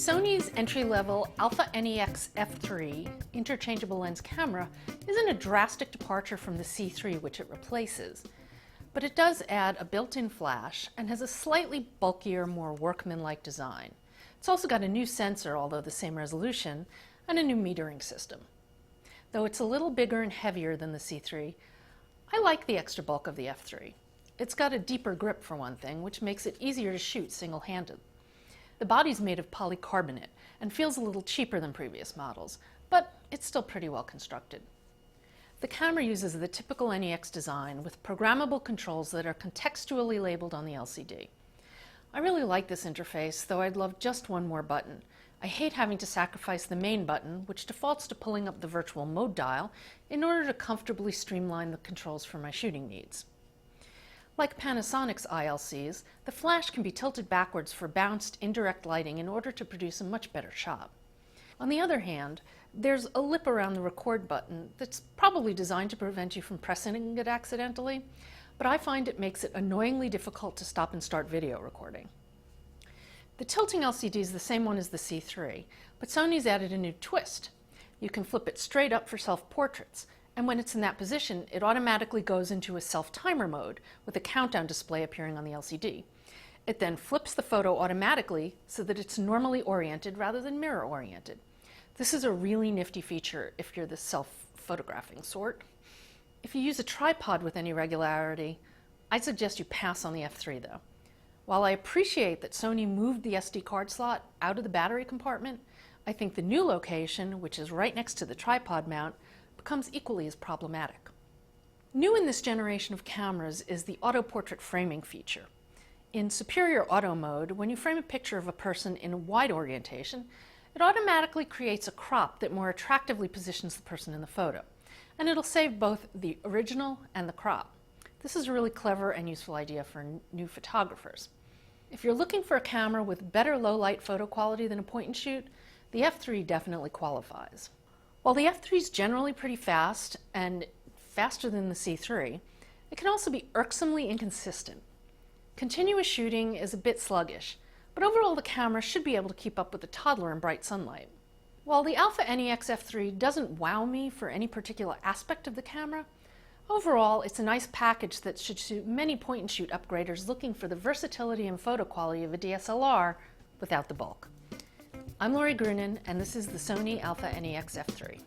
Sony's entry-level Alpha NEX-F3 interchangeable lens camera isn't a drastic departure from the C3 which it replaces, but it does add a built-in flash and has a slightly bulkier, more workmanlike design. It's also got a new sensor, although the same resolution, and a new metering system. Though it's a little bigger and heavier than the C3, I like the extra bulk of the F3. It's got a deeper grip for one thing, which makes it easier to shoot single-handed. The body's made of polycarbonate and feels a little cheaper than previous models, but it's still pretty well constructed. The camera uses the typical NEX design with programmable controls that are contextually labeled on the LCD. I really like this interface, though I'd love just one more button. I hate having to sacrifice the main button, which defaults to pulling up the virtual mode dial, in order to comfortably streamline the controls for my shooting needs. Like Panasonic's ILCs, the flash can be tilted backwards for bounced, indirect lighting in order to produce a much better shot. On the other hand, there's a lip around the record button that's probably designed to prevent you from pressing it accidentally, but I find it makes it annoyingly difficult to stop and start video recording. The tilting LCD is the same one as the C3, but Sony's added a new twist. You can flip it straight up for self-portraits, and when it's in that position, it automatically goes into a self-timer mode with a countdown display appearing on the LCD. It then flips the photo automatically so that it's normally oriented rather than mirror-oriented. This is a really nifty feature if you're the self-photographing sort. If you use a tripod with any regularity, I'd suggest you pass on the F3 though. While I appreciate that Sony moved the SD card slot out of the battery compartment, I think the new location, which is right next to the tripod mount, becomes equally as problematic. New in this generation of cameras is the auto portrait framing feature. In superior auto mode, when you frame a picture of a person in a wide orientation, it automatically creates a crop that more attractively positions the person in the photo, and it'll save both the original and the crop. This is a really clever and useful idea for new photographers. If you're looking for a camera with better low-light photo quality than a point-and-shoot, the F3 definitely qualifies. While the F3 is generally pretty fast, and faster than the C3, it can also be irksomely inconsistent. Continuous shooting is a bit sluggish, but overall the camera should be able to keep up with a toddler in bright sunlight. While the Alpha NEX-F3 doesn't wow me for any particular aspect of the camera, overall it's a nice package that should suit many point-and-shoot upgraders looking for the versatility and photo quality of a DSLR without the bulk. I'm Lori Grunin, and this is the Sony Alpha NEX-F3.